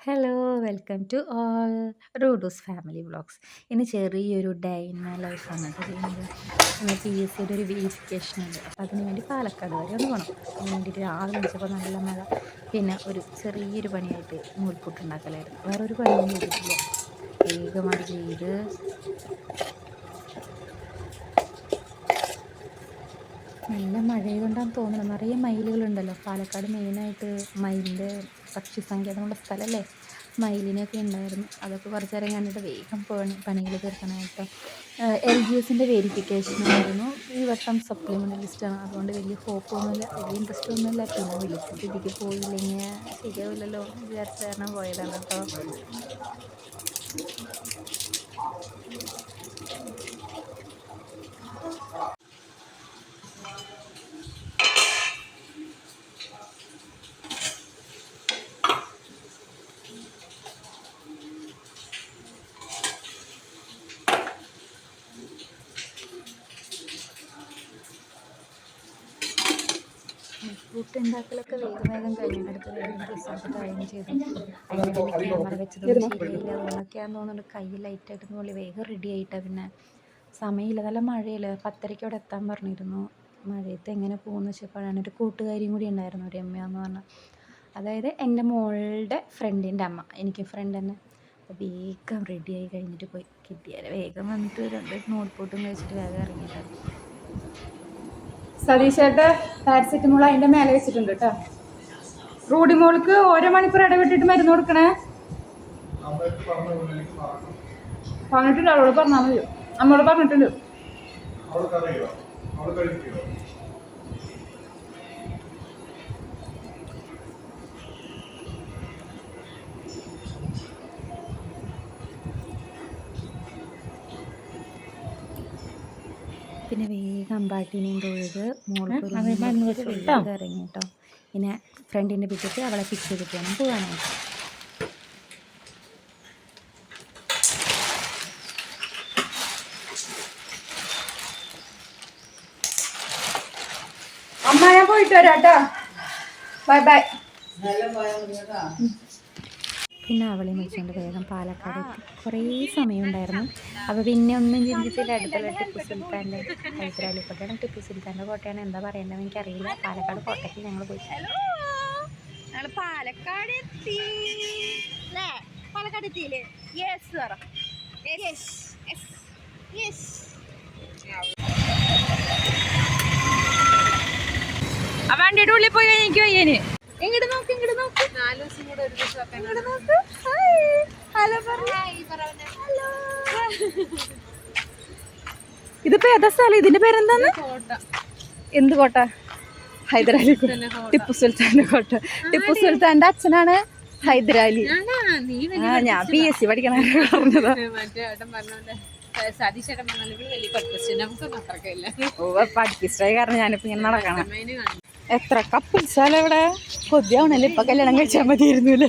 Hello, welcome to all റൂഡൂസ് family vlogs. ഇന്ന് ചെറിയൊരു ഡേ ഇൻ മൈ ലൈഫാണ് കേട്ടോ ചെയ്യുന്നത്. ഇന്ന് PSCയുടെ ഒരു വെരിഫിക്കേഷൻ ഉണ്ട്. അപ്പോൾ അതിന് വേണ്ടി പാലക്കാട് വരെ ഒന്ന് പോകണം. അതിന് വേണ്ടിയിട്ട് രാവിലെ എണീച്ചപ്പോൾ നല്ല മഴ. പിന്നെ ഒരു ചെറിയൊരു പണിയായിട്ട് നൂൽപുട്ടുണ്ടാക്കലായിരുന്നു. വേറൊരു പണിയും ചെയ്തിട്ടില്ല. വേഗം അത് ചെയ്ത് നല്ല മഴയായതുകൊണ്ടാണെന്ന് തോന്നുന്നത്. നിറയെ മയിലുകളുണ്ടല്ലോ. പാലക്കാട് മെയിനായിട്ട് മയിലിൻ്റെ പക്ഷി സങ്കേതമുള്ള സ്ഥലമല്ലേ. മയിലിനെയൊക്കെ ഉണ്ടായിരുന്നു. അതൊക്കെ കുറച്ച് നേരം കണ്ടിട്ട് വേഗം പണികൾ തീർക്കാനായിട്ട് LGSൻ്റെ വെരിഫിക്കേഷനായിരുന്നു. ഈ വട്ടം സപ്ലിമെൻ്ററി ലിസ്റ്റാണ്. അതുകൊണ്ട് വലിയ ഹോപ്പൊന്നുമില്ല, വലിയ ഇൻട്രസ്റ്റ് ഒന്നുമില്ല. പിന്നെ വിളിച്ച സ്ഥിതിക്ക് പോയില്ലെങ്കിൽ ശരിയാവില്ലല്ലോ എന്ന് വിചാരിച്ച കാരണം പോയതാണ് കേട്ടോ. പുട്ട് ഉണ്ടാക്കലൊക്കെ വേഗം കഴിഞ്ഞെടുത്ത് വേഗം റിസൾട്ട് ടൈം ചെയ്തു. അതിനിടയിൽ ക്യാമറ വെച്ചതൊന്നും ശരിയായില്ല. അതുകൊണ്ടൊക്കെയാന്ന് തോന്നുന്നുണ്ട് കൈ ലൈറ്റായിട്ട് പോലെ വേഗം റെഡി ആയിട്ടാണ്. പിന്നെ സമയമില്ല, നല്ല മഴയില്ല. 10:30 അവിടെ എത്താൻ പറഞ്ഞിരുന്നു. മഴയത്ത് എങ്ങനെ പോകുമെന്ന് വെച്ചപ്പോഴാണ് ഒരു കൂട്ടുകാരിയും കൂടി ഉണ്ടായിരുന്നു, രമ്യ പറഞ്ഞ. അതായത് എൻ്റെ മോളുടെ ഫ്രണ്ടിൻ്റെ അമ്മ, എനിക്ക് ഫ്രണ്ട് തന്നെ. അപ്പോൾ വേഗം റെഡിയായി കഴിഞ്ഞിട്ട് പോയി. കിട്ടിയാൽ വേഗം വന്നിട്ട് 2 നോട്ട്പുട്ടും കഴിച്ചിട്ട് വേഗം ഇറങ്ങിയിട്ടാണ്. സതീശേട്ട് പാരസെറ്റമോൾ അതിൻ്റെ മേലെ വെച്ചിട്ടുണ്ട് കേട്ടോ. റൂഡി മോൾക്ക് ഓരോ മണിക്കൂർ ഇടവിട്ടിട്ട് മരുന്ന് കൊടുക്കണേ. പറഞ്ഞിട്ടില്ല, അവളോട് പറഞ്ഞാൽ മതി. നമ്മളോട് പറഞ്ഞിട്ടുണ്ട്. പിന്നെ വേഗം അമ്പാട്ടിനെയും തൊഴുത് മോൾക്ക് ഇറങ്ങി കേട്ടോ. പിന്നെ ഫ്രണ്ടിൻ്റെ വീട്ടിലേക്ക് അവളെ പിക്ക് ചെയ്തിട്ട് വേണം പോകാനായിട്ട്. അമ്മ ഞാൻ പോയിട്ട് വരാം കേട്ടോ. Bye bye. പിന്നെ അവളെ വിളിച്ചുകൊണ്ട് വേഗം പാലക്കാട് എത്തി. കുറേ സമയം ഉണ്ടായിരുന്നു. അപ്പോൾ പിന്നെ ഒന്നും ചിന്തിച്ചില്ല. അടുത്തുള്ള ടിപ്പു സുൽത്താൻ്റെ ഹൈദരാലി കോട്ടയാണ്. ടിപ്പു സുൽത്താൻ്റെ കോട്ടയാണ്, എന്താ പറയേണ്ടതെന്ന് എനിക്കറിയില്ല. പാലക്കാട് കോട്ടയ്ക്ക് ഞങ്ങൾ പോയി. പാലക്കാട് എത്തി. പാലക്കാട് എത്തിയില്ലേ? യെസ് പറ. Yes yes yes. ആ വണ്ടിയുടെ ഉള്ളിൽ പോയി എനിക്ക് വയ്യന്. ഇങ്ങോട്ട് നോക്ക്, ഇങ്ങോട്ട് നോക്ക്. 4 ദിവസം കൂടെ ഒരു ദിവസം ഇങ്ങോട്ട് നോക്ക്. Hello hello. ഇതിപ്പോ ഏതാ സ്ഥലം? ഇതിന്റെ പേരെന്താണ്? കോട്ട. എന്ത് കോട്ട? ഹൈദരാലി. ടിപ്പു സുൽത്താന്റെ കോട്ട. ടിപ്പു സുൽത്താന്റെ അച്ഛനാണ് ഹൈദരാലി. ഞാൻ PSC പഠിക്കണ പറഞ്ഞതാ. സതീശേട്ടൻ പറഞ്ഞാൽ വലിയ പഠിപ്പിച്ചു, നമുക്കൊന്നും അത്രക്കില്ല. പഠിപ്പിച്ചായ കാരണം ഞാനിപ്പോ ഇങ്ങനെ നടക്കണം. എത്ര കപ്പിൾസാല ഇവിടെ. കൊതിയാവണല്ലേ, ഇപ്പൊ കല്യാണം കഴിച്ചാൽ മതിയായിരുന്നല്ലേ.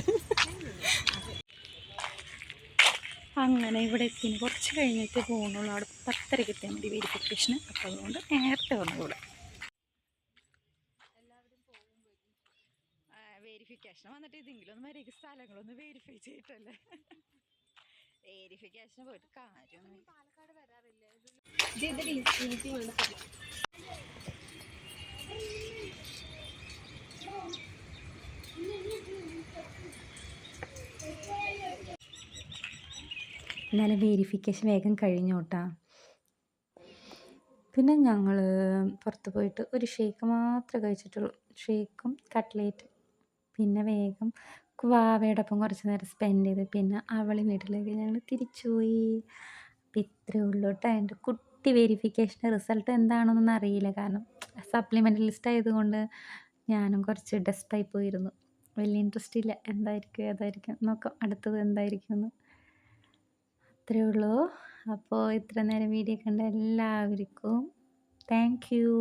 അങ്ങനെ ഇവിടെ എത്തിന് കുറച്ച് കഴിഞ്ഞിട്ട് പോകുന്നുള്ളൂ. അവിടെ 10:30 എത്തിയാൽ മതി വെരിഫിക്കേഷന്. അപ്പം അതുകൊണ്ട് നേരത്തെ വന്നുകൂടെ. വെരിഫിക്കേഷൻ വന്നിട്ട് ഇതെങ്കിലും ഒന്ന് വരെ സ്ഥലങ്ങളൊന്ന് വെരിഫൈ ചെയ്തിട്ടല്ലേ. വെരിഫിക്കേഷന് പോയിട്ട് കാര്യമൊന്നും. പാലക്കാട് വരാറില്ല. എന്നാലും വെരിഫിക്കേഷൻ വേഗം കഴിഞ്ഞു കേട്ടോ. പിന്നെ ഞങ്ങൾ പുറത്ത് പോയിട്ട് ഒരു ഷേക്ക് മാത്രമേ കഴിച്ചിട്ടുള്ളൂ. ഷേക്കും കട്ട്ലേറ്റും. പിന്നെ വേഗം വാവയോടൊപ്പം കുറച്ച് നേരം സ്പെൻഡ് ചെയ്ത് പിന്നെ അവളെ വീട്ടിലേക്ക് ഞങ്ങൾ തിരിച്ചുപോയി. അപ്പം ഇത്രയേ ഉള്ളൂ കേട്ടോ. എൻ്റെ കുട്ടി വെരിഫിക്കേഷൻ റിസൾട്ട് എന്താണെന്നൊന്നും അറിയില്ല. കാരണം സപ്ലിമെൻ്ററി ലിസ്റ്റ് ആയതുകൊണ്ട് ഞാനും കുറച്ച് ഡെസ്പായി പോയിരുന്നു. വലിയ ഇൻട്രസ്റ്റ് ഇല്ല. എന്തായിരിക്കും ഏതായിരിക്കും നോക്കാം, അടുത്തത് എന്തായിരിക്കും എന്ന്. അത്രയേ ഉള്ളൂ. അപ്പോൾ ഇത്ര നേരം വീഡിയോ കണ്ട എല്ലാവർക്കും താങ്ക് യു.